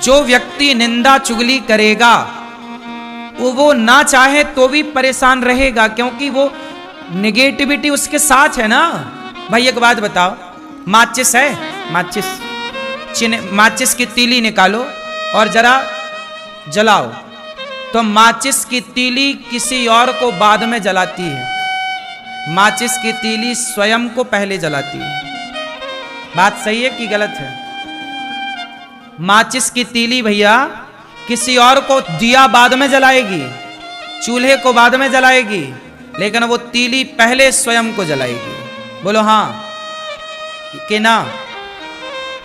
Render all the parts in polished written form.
जो व्यक्ति निंदा चुगली करेगा वो ना चाहे तो भी परेशान रहेगा, क्योंकि वो निगेटिविटी उसके साथ है ना। भाई एक बात बताओ, माचिस है, माचिस की तीली निकालो और जरा जलाओ, तो माचिस की तीली किसी और को बाद में जलाती है, माचिस की तीली स्वयं को पहले जलाती है। बात सही है कि गलत है? माचिस की तीली भैया किसी और को दिया बाद में जलाएगी, चूल्हे को बाद में जलाएगी, लेकिन वो तीली पहले स्वयं को जलाएगी। बोलो हाँ कि ना?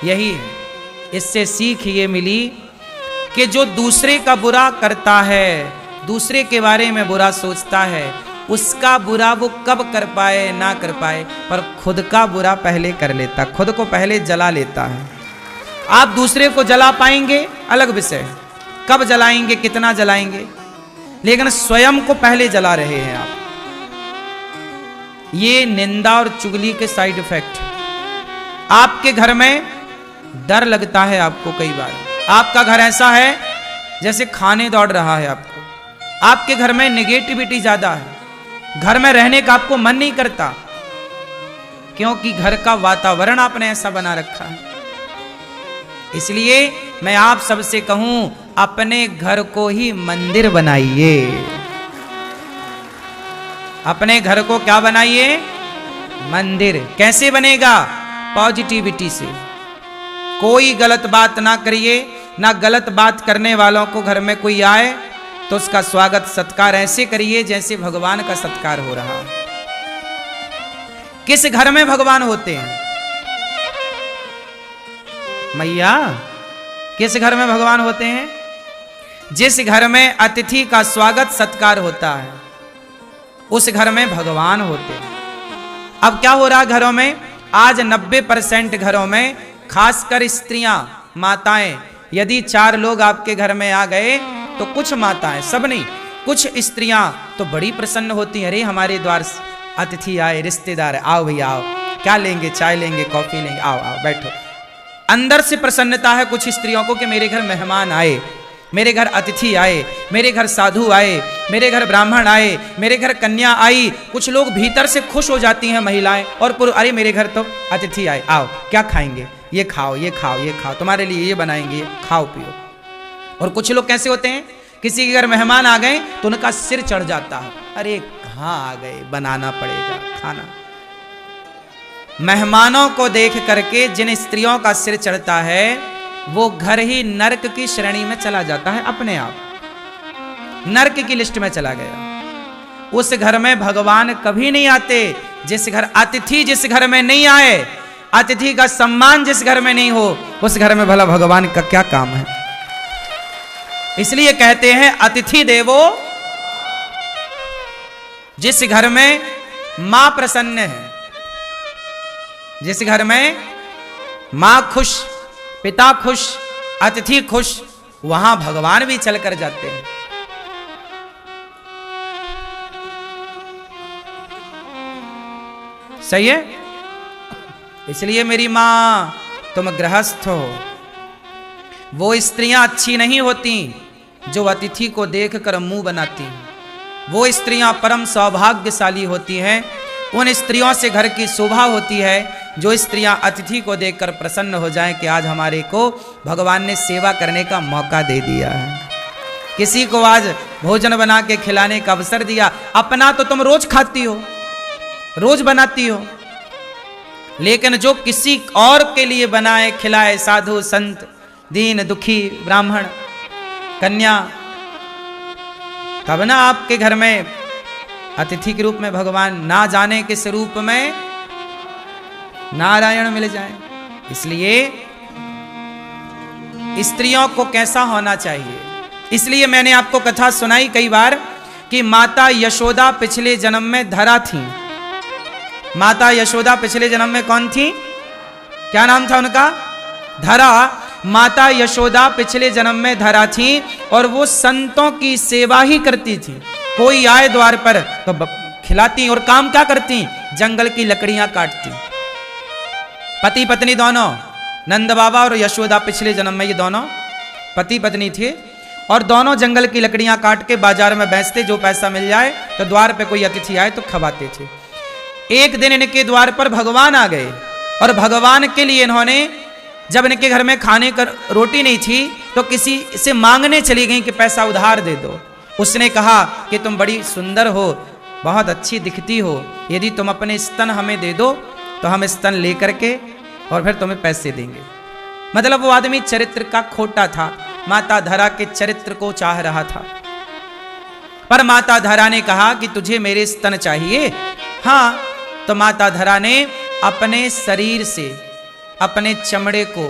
यही है। इससे सीख ये मिली कि जो दूसरे का बुरा करता है, दूसरे के बारे में बुरा सोचता है, उसका बुरा वो कब कर पाए ना कर पाए, पर खुद का बुरा पहले कर लेता, खुद को पहले जला लेता है। आप दूसरे को जला पाएंगे अलग विषय, कब जलाएंगे, कितना जलाएंगे, लेकिन स्वयं को पहले जला रहे हैं आप। ये निंदा और चुगली के साइड इफेक्ट। आपके घर में डर लगता है आपको, कई बार आपका घर ऐसा है जैसे खाने दौड़ रहा है आपको, आपके घर में नेगेटिविटी ज्यादा है, घर में रहने का आपको मन नहीं करता, क्योंकि घर का वातावरण आपने ऐसा बना रखा है। इसलिए मैं आप सबसे कहूं, अपने घर को ही मंदिर बनाइए। अपने घर को क्या बनाइए? मंदिर। कैसे बनेगा? पॉजिटिविटी से। कोई गलत बात ना करिए, ना गलत बात करने वालों को घर में कोई आए तो उसका स्वागत सत्कार ऐसे करिए जैसे भगवान का सत्कार हो रहा है। किस घर में भगवान होते हैं? मैया, किस घर में भगवान होते हैं? जिस घर में अतिथि का स्वागत सत्कार होता है, उस घर में भगवान होते हैं। अब क्या हो रहा घरों में? आज 90% घरों में, खासकर स्त्रियां, माताएं, यदि 4 लोग आपके घर में आ गए तो कुछ माताएं, सब नहीं, कुछ स्त्रियां तो बड़ी प्रसन्न होती हैं। अरे हमारे द्वार अतिथि आए, रिश्तेदार, आओ भैया आओ, क्या लेंगे? चाय लेंगे, कॉफी लेंगे, आओ आओ बैठो। अंदर से प्रसन्नता है कुछ स्त्रियों को कि मेरे घर मेहमान आए, मेरे घर अतिथि आए, मेरे घर साधु आए, मेरे घर ब्राह्मण आए, मेरे घर कन्या आई। कुछ लोग भीतर से खुश हो जाती हैं महिलाएं और पुरुष, अरे मेरे घर तो अतिथि आए, आओ क्या खाएंगे, ये खाओ ये खाओ ये खाओ, तुम्हारे लिए ये बनाएंगे, खाओ पियो। और कुछ लोग कैसे होते हैं, किसी के घर मेहमान आ गए तो उनका सिर चढ़ जाता है, अरे कहाँ आ गए, बनाना पड़ेगा खाना। मेहमानों को देख करके जिन स्त्रियों का सिर चढ़ता है वो घर ही नरक की श्रेणी में चला जाता है, अपने आप नरक की लिस्ट में चला गया। उस घर में भगवान कभी नहीं आते। जिस घर अतिथि, जिस घर में नहीं आए, अतिथि का सम्मान जिस घर में नहीं हो, उस घर में भला भगवान का क्या काम है? इसलिए कहते हैं अतिथि देवो। जिस घर में मां प्रसन्न है, जिस घर में मां खुश, पिता खुश, अतिथि खुश, वहां भगवान भी चल कर जाते हैं। सही है? इसलिए मेरी मां, तुम गृहस्थ हो। वो स्त्रियां अच्छी नहीं होती जो अतिथि को देखकर मुंह बनाती हैं। वो स्त्रियां परम सौभाग्यशाली होती हैं। उन स्त्रियों से घर की शोभा होती है जो स्त्रियां अतिथि को देखकर प्रसन्न हो जाएं कि आज हमारे को भगवान ने सेवा करने का मौका दे दिया है, किसी को आज भोजन बना के खिलाने का अवसर दिया। अपना तो तुम रोज खाती हो, रोज बनाती हो, लेकिन जो किसी और के लिए बनाए खिलाए, साधु संत, दीन दुखी, ब्राह्मण, कन्या, तब ना आपके घर में अतिथि के रूप में भगवान, ना जाने किस रूप में नारायण मिल जाए। इसलिए स्त्रियों को कैसा होना चाहिए? इसलिए मैंने आपको कथा सुनाई कई बार कि माता यशोदा पिछले जन्म में धरा थी। माता यशोदा पिछले जन्म में कौन थी? क्या नाम था उनका? धरा। माता यशोदा पिछले जन्म में धरा थी और वो संतों की सेवा ही करती थी। कोई आए द्वार पर तो खिलाती, और काम क्या करती? जंगल की लकड़ियां काटती। पति पत्नी दोनों, नंद बाबा और यशोदा, पिछले जन्म में ये दोनों पति पत्नी थे और दोनों जंगल की लकड़ियां काट के बाजार में बेचते, जो पैसा मिल जाए तो द्वार पे कोई अतिथि आए तो खवाते थे। एक दिन इनके द्वार पर भगवान आ गए और भगवान के लिए इन्होंने, जब इनके घर में खाने का रोटी नहीं थी तो किसी से मांगने चली गई कि पैसा उधार दे दो। उसने कहा कि तुम बड़ी सुंदर हो, बहुत अच्छी दिखती हो, यदि तुम अपने स्तन हमें दे दो तो हम स्तन लेकर के और फिर तुम्हें पैसे देंगे। मतलब वो आदमी चरित्र का खोटा था, माता धरा के चरित्र को चाह रहा था। पर माता धरा ने कहा कि तुझे मेरे स्तन चाहिए। हाँ, तो माता धरा ने अपने शरीर से अपने चमड़े को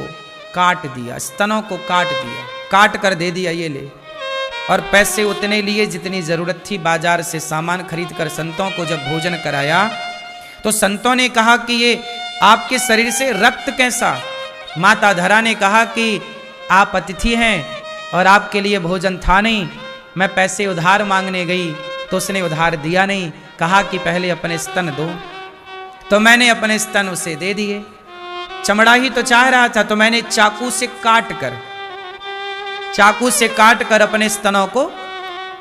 काट दिया, स्तनों को काट दिया, काट कर दे दिया, ये ले। और पैसे उतने लिए जितनी जरूरत थी, बाजार से सामान खरीद कर संतों को जब भोजन कराया तो संतों ने कहा कि ये आपके शरीर से रक्त कैसा? माता धरा ने कहा कि आप अतिथि हैं और आपके लिए भोजन था नहीं, मैं पैसे उधार मांगने गई तो उसने उधार दिया नहीं, कहा कि पहले अपने स्तन दो, तो मैंने अपने स्तन उसे दे दिए। चमड़ा ही तो चाह रहा था, तो मैंने चाकू से काट कर अपने स्तनों को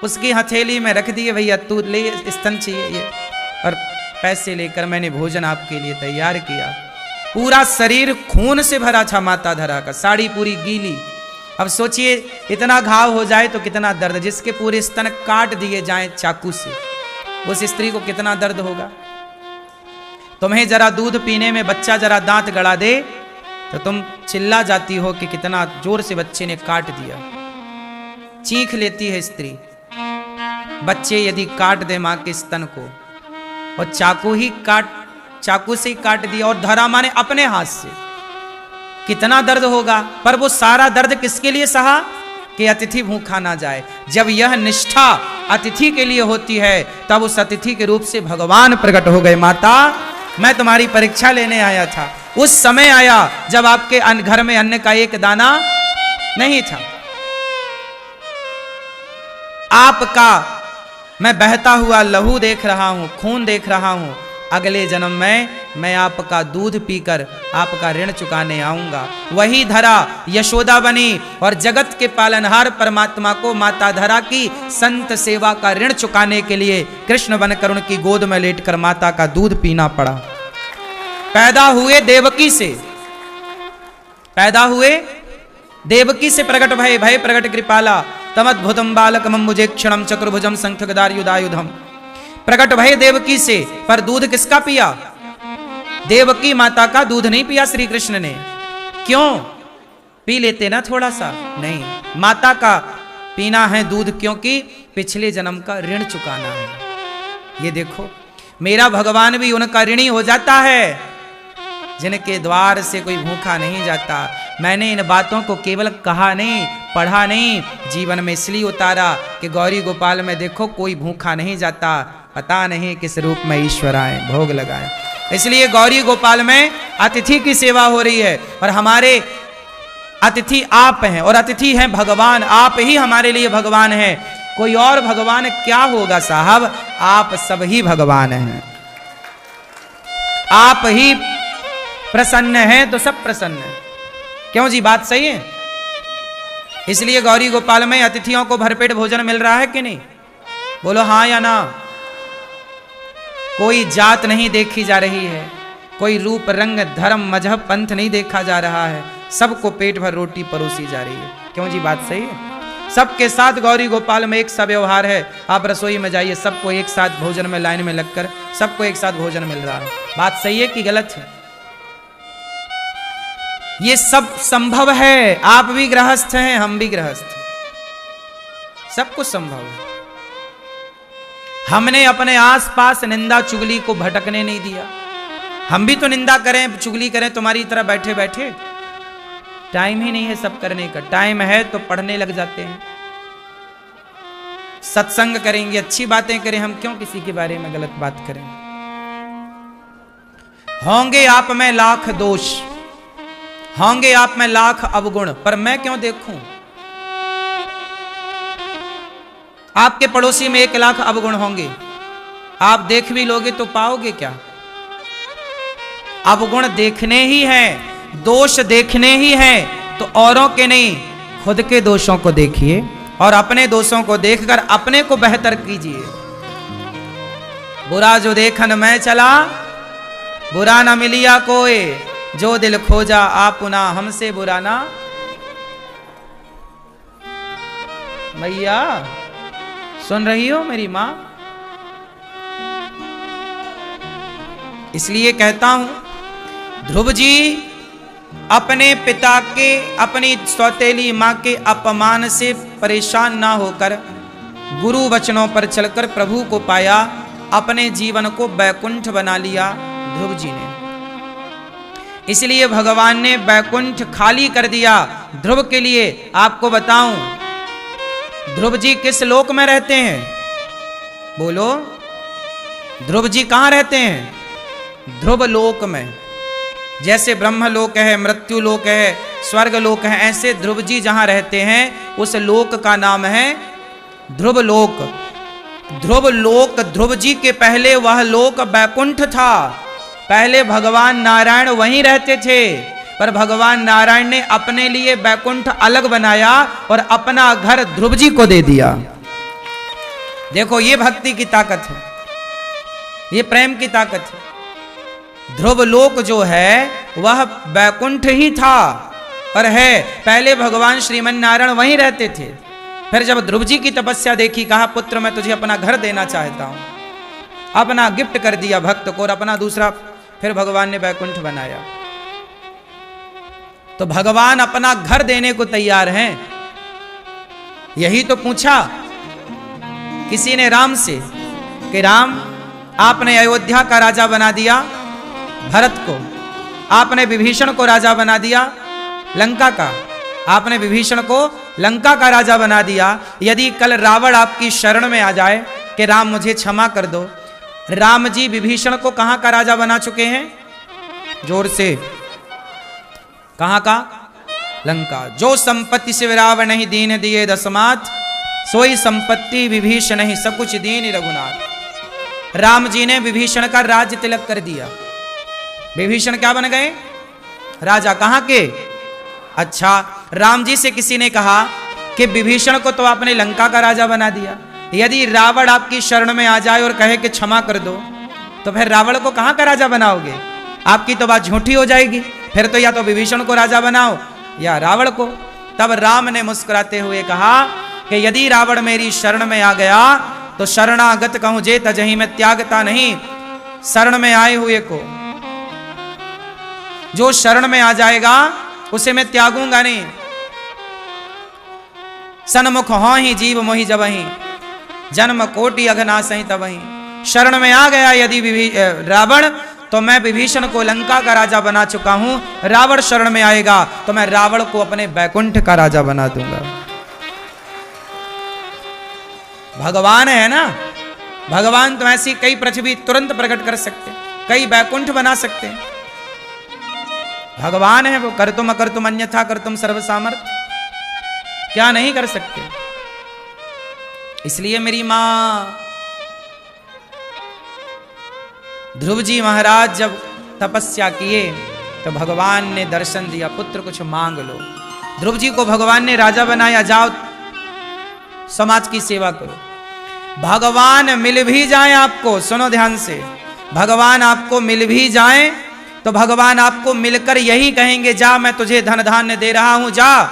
उसकी हथेली में रख दिए। भैया तू ले, स्तन चाहिए ये, और पैसे लेकर मैंने भोजन आपके लिए तैयार किया। पूरा शरीर खून से भरा था माता धरा का, साड़ी पूरी गीली। अब सोचिए इतना घाव हो जाए तो कितना दर्द, जिसके पूरे स्तन काट दिए जाएं चाकू से, उस स्त्री को कितना दर्द होगा। तुम्हें जरा दूध पीने में बच्चा जरा दांत गड़ा दे तो तुम चिल्ला जाती हो कि कितना जोर से बच्चे ने काट दिया, चीख लेती है स्त्री। बच्चे यदि काट दे मां के स्तन को, और चाकू से ही काट दिया, और धरा माने अपने हाथ से, कितना दर्द होगा। पर वो सारा दर्द किसके लिए सहा? कि अतिथि भूखा ना जाए। जब यह निष्ठा अतिथि के लिए होती है तब उस अतिथि के रूप से भगवान प्रकट हो गए। माता, मैं तुम्हारी परीक्षा लेने आया था। उस समय आया जब आपके घर में अन्न का एक दाना नहीं था। आपका मैं बहता हुआ लहू देख रहा हूं, खून देख रहा हूं। अगले जन्म में मैं आपका दूध पीकर आपका ऋण चुकाने आऊंगा। वही धरा यशोदा बनी और जगत के पालनहार परमात्मा को माता धरा की संत सेवा का ऋण चुकाने के लिए कृष्ण बनकर उनकी गोद में लेटकर माता का दूध पीना पड़ा। पैदा हुए देवकी से प्रकट भय प्रकट कृपाला तमद्भुतम बालकमं मुझे क्षणम चतुर्भुजम शंखगदायुधायुधम। प्रकट भय देवकी से, पर दूध किसका पिया? देवकी माता का दूध नहीं पिया श्री कृष्ण ने। क्यों? पी लेते ना थोड़ा सा, नहीं, माता का पीना है दूध, क्योंकि पिछले जन्म का ऋण चुकाना है। ये देखो, मेरा भगवान भी उनका ऋणी हो जाता है जिनके द्वार से कोई भूखा नहीं जाता। मैंने इन बातों को केवल कहा नहीं, पढ़ा नहीं, जीवन में इसलिए उतारा कि गौरी गोपाल में देखो कोई भूखा नहीं जाता, पता नहीं किस रूप में ईश्वर आए, भोग लगाए। इसलिए गौरी गोपाल में अतिथि की सेवा हो रही है, और हमारे अतिथि आप हैं, और अतिथि हैं भगवान। आप ही हमारे लिए भगवान हैं, कोई और भगवान क्या होगा साहब? आप सब ही भगवान हैं। आप ही प्रसन्न हैं तो सब प्रसन्न हैं। क्यों जी, बात सही है? इसलिए गौरी गोपाल में अतिथियों को भरपेट भोजन मिल रहा है कि नहीं? बोलो हाँ या ना। कोई जात नहीं देखी जा रही है, कोई रूप रंग धर्म मजहब पंथ नहीं देखा जा रहा है, सबको पेट भर रोटी परोसी जा रही है। क्यों जी, बात सही है? सबके साथ गौरी गोपाल में एक सा व्यवहार है। आप रसोई में जाइए, सबको एक साथ भोजन में लाइन में लगकर सबको एक साथ भोजन मिल रहा है। बात सही है कि गलत है? ये सब संभव है। आप भी गृहस्थ हैं, हम भी गृहस्थ हैं, सब कुछ संभव है। हमने अपने आसपास निंदा चुगली को भटकने नहीं दिया। हम भी तो निंदा करें, चुगली करें तुम्हारी तरह बैठे बैठे? टाइम ही नहीं है सब करने का। टाइम है तो पढ़ने लग जाते हैं, सत्संग करेंगे, अच्छी बातें करें। हम क्यों किसी के बारे में गलत बात करें? होंगे आप में लाख दोष, होंगे आप में लाख अवगुण, पर मैं क्यों देखूं? आपके पड़ोसी में 1 लाख अवगुण होंगे, आप देख भी लोगे तो पाओगे क्या? अवगुण देखने ही हैं, दोष देखने ही हैं, तो औरों के नहीं, खुद के दोषों को देखिए और अपने दोषों को देखकर अपने को बेहतर कीजिए। बुरा जो देखन मैं चला, बुरा न मिलिया कोई, जो दिल खोजा आपुना हमसे बुरा ना। मैया सुन रही हो मेरी मां? इसलिए कहता हूं, ध्रुव जी अपने पिता के, अपनी सौतेली मां के अपमान से परेशान ना होकर गुरु वचनों पर चलकर प्रभु को पाया, अपने जीवन को बैकुंठ बना लिया ध्रुव जी ने। इसलिए भगवान ने बैकुंठ खाली कर दिया ध्रुव के लिए। आपको बताऊं, ध्रुव जी किस लोक में रहते हैं? बोलो, ध्रुव जी कहां रहते हैं? ध्रुव लोक में। जैसे ब्रह्म लोक है, मृत्यु लोक है, स्वर्ग लोक है, ऐसे ध्रुव जी जहां रहते हैं उस लोक का नाम है ध्रुव लोक। ध्रुव लोक, ध्रुव जी के पहले वह लोक बैकुंठ था। पहले भगवान नारायण वहीं रहते थे, पर भगवान नारायण ने अपने लिए बैकुंठ अलग बनाया और अपना घर ध्रुव जी को दे दिया। देखो, ये भक्ति की ताकत है, ये प्रेम की ताकत है। ध्रुव लोक जो है वह बैकुंठ ही था, पर है पहले भगवान श्रीमन नारायण वहीं रहते थे। फिर जब ध्रुव जी की तपस्या देखी, कहा पुत्र मैं तुझे अपना घर देना चाहता हूं, अपना गिफ्ट कर दिया भक्त को, और अपना दूसरा फिर भगवान ने बैकुंठ बनाया। तो भगवान अपना घर देने को तैयार हैं। यही तो पूछा किसी ने राम से कि राम, आपने अयोध्या का राजा बना दिया भरत को, आपने विभीषण को राजा बना दिया लंका का, आपने विभीषण को लंका का राजा बना दिया। यदि कल रावण आपकी शरण में आ जाए कि राम मुझे क्षमा कर दो, राम जी विभीषण को कहां का राजा बना चुके हैं? जोर से, कहां का? लंका। जो संपत्ति से रावण नहीं दीन दिए दसमात, सोई संपत्ति विभीषण नहीं सब कुछ दीन रघुनाथ। राम जी ने विभीषण का राज्य तिलक कर दिया। विभीषण क्या बन गए? राजा। कहां के? अच्छा, राम जी से किसी ने कहा कि विभीषण को तो आपने लंका का राजा बना दिया, यदि रावण आपकी शरण में आ जाए और कहे कि क्षमा कर दो, तो फिर रावण को कहां का राजा बनाओगे? आपकी तो बात झूठी हो जाएगी। फिर तो या तो विभीषण को राजा बनाओ या रावण को। तब राम ने मुस्कुराते हुए कहा कि यदि रावण मेरी शरण में आ गया तो शरणागत कहूं जे तजही, मैं त्यागता नहीं शरण में आए हुए को। जो शरण में आ जाएगा उसे मैं त्यागूंगा नहीं। सन्मुख हो ही जीव मोहि जबहि, जन्म कोटि अघनासहि ही तबहि। शरण में आ गया यदि रावण, तो मैं विभीषण को लंका का राजा बना चुका हूं। रावण शरण में आएगा तो मैं रावण को अपने बैकुंठ का राजा बना दूंगा। भगवान है ना, भगवान तो ऐसी कई पृथ्वी तुरंत प्रकट कर सकते, कई बैकुंठ बना सकते हैं। भगवान है वो, कर तुम अकर तुम अन्यथा कर तुम सर्व सामर्थ, क्या नहीं कर सकते। इसलिए मेरी मां, ध्रुव जी महाराज जब तपस्या किए तो भगवान ने दर्शन दिया, पुत्र कुछ मांग लो। ध्रुव जी को भगवान ने राजा बनाया, जाओ समाज की सेवा करो। भगवान मिल भी जाए आपको, सुनो ध्यान से, भगवान आपको मिल भी जाए तो भगवान आपको मिलकर यही कहेंगे, जा मैं तुझे धन धान्य दे रहा हूं, जा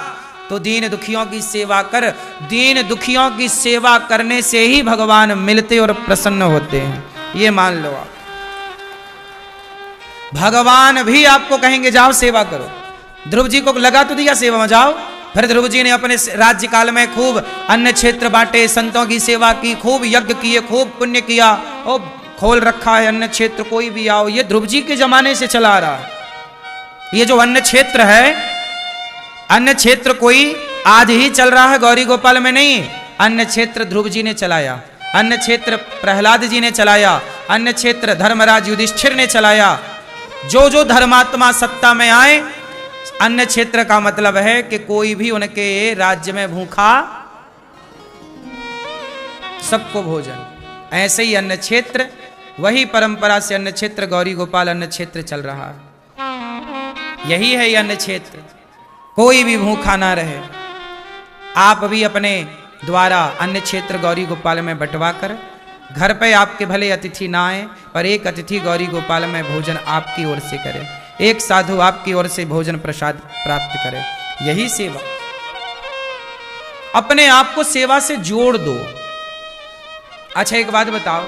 तो दीन दुखियों की सेवा कर। दीन दुखियों की सेवा करने से ही भगवान मिलते और प्रसन्न होते हैं, ये मान लो आप। भगवान भी आपको कहेंगे जाओ सेवा करो। ध्रुव जी को लगा तो दिया सेवा में, जाओ। फिर ध्रुव जी ने अपने राज्य काल में खूब अन्य क्षेत्र बांटे, संतों की सेवा की, खूब यज्ञ किए, खूब पुण्य किया, और खोल रखा है अन्य क्षेत्र, कोई भी आओ। ये ध्रुव जी के जमाने से चला आ रहा है। ये जो अन्य क्षेत्र है, अन्य क्षेत्र कोई आज ही चल रहा है, गौरी गोपाल में नहीं। अन्य क्षेत्र ध्रुव जी ने चलाया, अन्य क्षेत्र प्रहलाद जी ने चलाया, अन्य क्षेत्र धर्मराज युधिष्ठिर ने चलाया। जो जो धर्मात्मा सत्ता में आए, अन्य क्षेत्र का मतलब है कि कोई भी उनके राज्य में भूखा, सबको भोजन। ऐसे ही अन्य क्षेत्र, वही परंपरा से अन्य क्षेत्र गौरी गोपाल अन्य क्षेत्र चल रहा है। यही है ये अन्य क्षेत्र, कोई भी भूखा ना रहे। आप भी अपने द्वारा अन्य क्षेत्र गौरी गोपाल में बंटवा कर, घर पे आपके भले अतिथि ना आए पर एक अतिथि गौरी गोपाल में भोजन आपकी ओर से करे, एक साधु आपकी ओर से भोजन प्रसाद प्राप्त करे। यही सेवा। अपने आप को सेवा से जोड़ दो। अच्छा एक बात बताओ,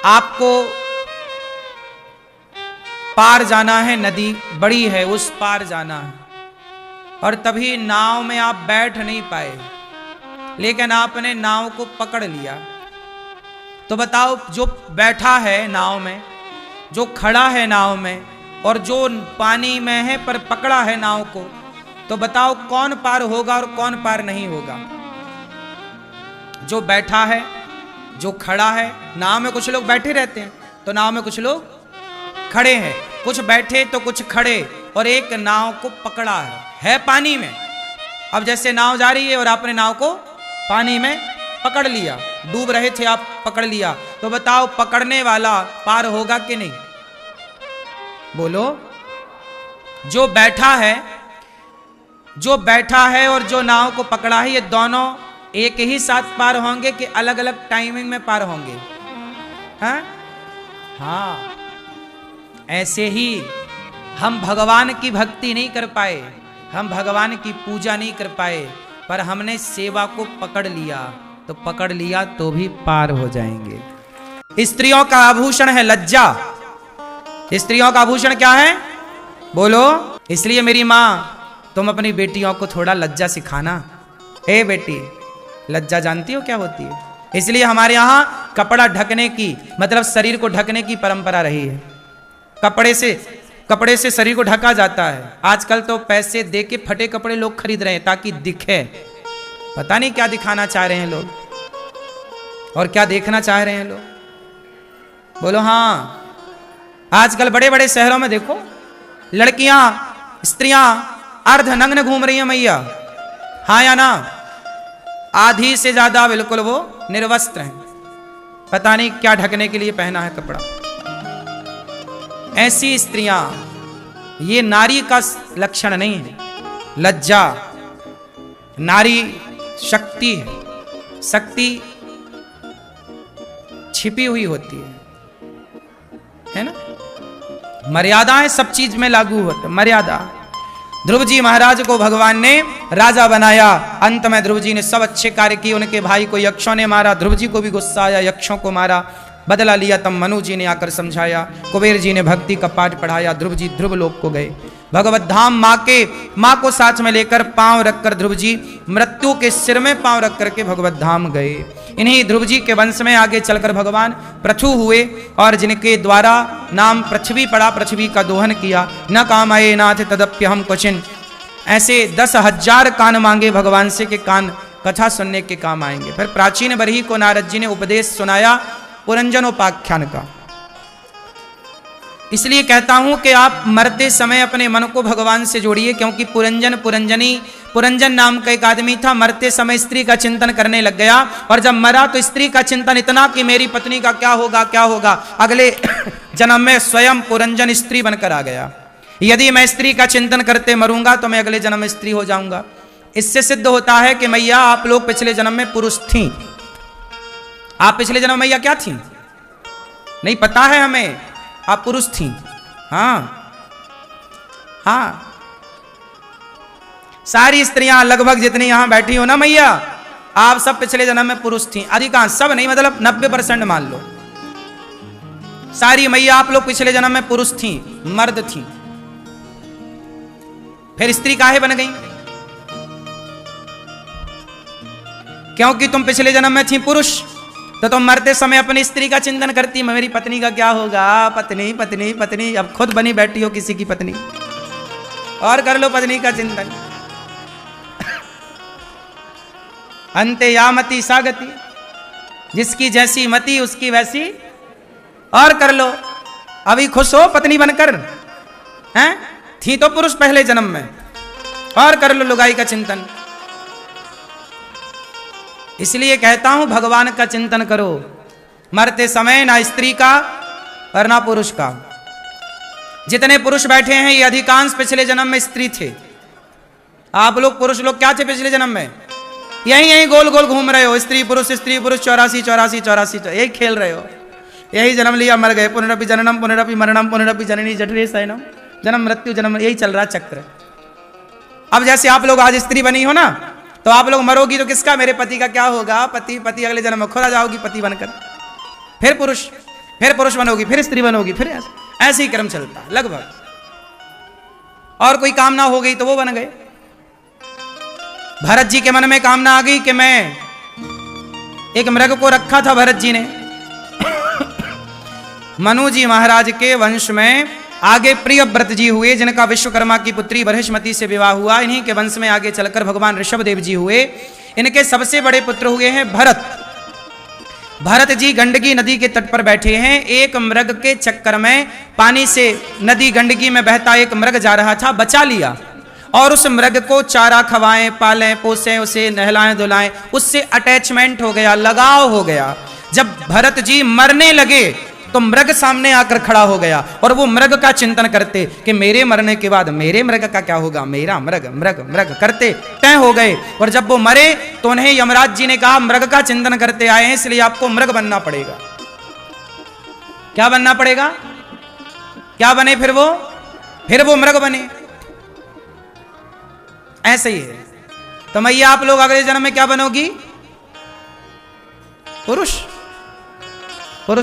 आपको पार जाना है, नदी बड़ी है, उस पार जाना है, और तभी नाव में आप बैठ नहीं पाए, लेकिन आपने नाव को पकड़ लिया। तो बताओ, जो बैठा है नाव में, जो खड़ा है नाव में, और जो पानी में है पर पकड़ा है नाव को, तो बताओ कौन पार होगा और कौन पार नहीं होगा? जो बैठा है, जो खड़ा है। नाव में कुछ लोग बैठे रहते हैं, तो नाव में कुछ लोग खड़े हैं, कुछ बैठे तो कुछ खड़े, और एक नाव को पकड़ा है पानी में। अब जैसे नाव जा रही है और आपने नाव को पानी में पकड़ लिया, डूब रहे थे आप, पकड़ लिया, तो बताओ पकड़ने वाला पार होगा कि नहीं? बोलो। जो बैठा है, जो बैठा है और जो नाव को पकड़ा है, ये दोनों एक ही साथ पार होंगे कि अलग अलग टाइमिंग में पार होंगे? हाँ। ऐसे ही हम भगवान की भक्ति नहीं कर पाए, हम भगवान की पूजा नहीं कर पाए, पर हमने सेवा को पकड़ लिया, तो पकड़ लिया तो भी पार हो जाएंगे। स्त्रियों का आभूषण है लज्जा। स्त्रियों का आभूषण क्या है? बोलो। इसलिए मेरी माँ, तुम अपनी बेटियों को थोड़ा लज्जा सिखाना। ए बेटी, लज्जा जानती हो क्या होती है? इसलिए हमारे यहाँ कपड़ा ढकने की, मतलब शरीर को ढकने की परंपरा रही है। कपड़े से शरीर को ढका जाता है। आजकल तो पैसे दे के फटे कपड़े लोग खरीद रहे हैं ताकि दिखे। पता नहीं क्या दिखाना चाह रहे हैं लोग और क्या देखना चाह रहे हैं लोग। बोलो हाँ। आजकल बड़े बड़े शहरों में देखो, लड़कियां, स्त्रियां अर्धनग्न घूम रही हैं मैया। हाँ या ना? आधी से ज्यादा बिल्कुल वो निर्वस्त्र हैं। पता नहीं क्या ढकने के लिए पहना है कपड़ा। ऐसी स्त्रियां, ये नारी का लक्षण नहीं है। लज्जा नारी शक्ति है, शक्ति छिपी हुई होती है ना? मर्यादाएं सब चीज में लागू होती है। मर्यादा। ध्रुव जी महाराज को भगवान ने राजा बनाया, अंत में ध्रुव जी ने सब अच्छे कार्य किए। उनके भाई को यक्षों ने मारा, ध्रुव जी को भी गुस्सा आया, यक्षों को मारा, बदला लिया। तब मनु जी ने आकर समझाया, कुबेर जी ने भक्ति का पाठ पढ़ाया, ध्रुव जी ध्रुव लोक को गए। भगवत धाम माँ को साथ में लेकर पांव रखकर ध्रुव जी मृत्यु के सिर में पांव रख करके भगवत धाम गए। इन्हीं ध्रुव जी के वंश में आगे चलकर भगवान पृथु हुए, और जिनके द्वारा नाम पृथ्वी पड़ा, पृथ्वी का दोहन किया। न काम आए नाथ तदप्य हम क्वचिन। ऐसे 10,000 कान मांगे भगवान से कि कान कथा सुनने के काम आएंगे। फिर प्राचीन बरही को नारद जी ने उपदेश सुनाया पुरंजनोपाख्यान का। इसलिए कहता हूं कि आप मरते समय अपने मन को भगवान से जोड़िए, क्योंकि पुरंजन पुरंजनी, पुरंजन नाम का एक आदमी था, मरते समय स्त्री का चिंतन करने लग गया, और जब मरा तो स्त्री का चिंतन इतना कि मेरी पत्नी का क्या होगा, क्या होगा। अगले जन्म में स्वयं पुरंजन स्त्री बनकर आ गया। यदि मैं स्त्री का चिंतन करते मरूंगा तो मैं अगले जन्म में स्त्री हो जाऊंगा। इससे सिद्ध होता है कि मैया आप लोग पिछले जन्म में पुरुष थी। आप पिछले जन्म मैया क्या थी नहीं पता है हमें, आप पुरुष थी। हाँ हाँ, सारी स्त्रियां लगभग जितनी यहां बैठी हो ना मैया, आप सब पिछले जन्म में पुरुष थी। अधिकांश, सब नहीं, मतलब 90% मान लो। सारी मैया आप लोग पिछले जन्म में पुरुष थी, मर्द थी। फिर स्त्री काहे बन गई? क्योंकि तुम पिछले जन्म में थी पुरुष, तो तुम मरते समय अपनी स्त्री का चिंतन करती, मेरी पत्नी का क्या होगा, पत्नी पत्नी पत्नी। अब खुद बनी बैठी हो किसी की पत्नी, और कर लो पत्नी का चिंतन। अंते या मति सा गति, जिसकी जैसी मति उसकी वैसी, और कर लो। अभी खुश हो पत्नी बनकर, हैं? थी तो पुरुष पहले जन्म में, और कर लो लुगाई का चिंतन। इसलिए कहता हूं भगवान का चिंतन करो मरते समय, ना स्त्री का और ना पुरुष का। जितने पुरुष बैठे हैं ये अधिकांश पिछले जन्म में स्त्री थे, आप लोग पुरुष लोग क्या थे पिछले जन्म में? यही यही गोल गोल घूम रहे हो, स्त्री पुरुष 84 84 84, यही खेल रहे हो। यही जन्म लिया मर गए, पुनरपि जननम पुनरपि मरणम पुनरपि जननी जठरे शयनम, जन्म मृत्यु जन्म, यही चल रहा चक्र। अब जैसे आप लोग आज स्त्री बनी हो ना, तो आप लोग मरोगी तो किसका, मेरे पति का क्या होगा? पति पति अगले जन्म में खुदा जाओगी पति बनकर, फिर पुरुष बनोगी, फिर स्त्री बनोगी, फिर ऐसे ही क्रम चलता लगभग। और कोई कामना हो गई तो वो बन गए। भरत जी के मन में कामना आ गई कि मैं एक मृग को रखा था भरत जी ने। मनु जी महाराज के वंश में आगे प्रियव्रत जी हुए, जिनका विश्वकर्मा की पुत्री बृहस्पति से विवाह हुआ। इन्हीं के वंश में आगे चलकर भगवान ऋषभदेव जी हुए। इनके सबसे बड़े पुत्र हुए हैं भरत। भरत जी गंडकी नदी के तट पर बैठे हैं। एक मृग के चक्कर में, पानी से नदी गंडकी में बहता एक मृग जा रहा था, बचा लिया और उस मृग को चारा खवाएं, पालें, पोसें, उसे नहलाएं धुलाएं, उससे अटैचमेंट हो गया, लगाव हो गया। जब भरत जी मरने लगे तो मृग सामने आकर खड़ा हो गया और वो मृग का चिंतन करते कि मेरे मरने के बाद मेरे मृग का क्या होगा, मेरा मृग मृग मृग करते तय हो गए। और जब वो मरे तो उन्हें यमराज जी ने कहा मृग का चिंतन करते आए हैं, इसलिए आपको मृग बनना पड़ेगा। क्या बनना पड़ेगा? क्या बने फिर वो मृग बने। ऐसे ही है। तो मैया आप लोग अगले जन्म में क्या बनोगी? पुरुष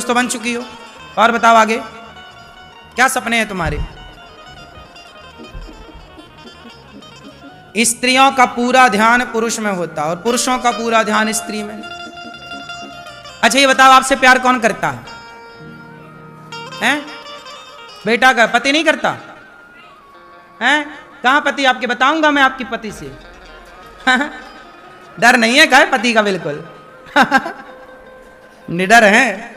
तो बन चुकी हो। और बताओ आगे क्या सपने हैं तुम्हारे? स्त्रियों का पूरा ध्यान पुरुष में होता और पुरुषों का पूरा ध्यान स्त्री में। अच्छा ये बताओ, आपसे प्यार कौन करता है? बेटा का पति नहीं करता है? कहां पति आपके? बताऊंगा मैं आपकी पति से। डर नहीं है क्या पति का? बिल्कुल निडर है।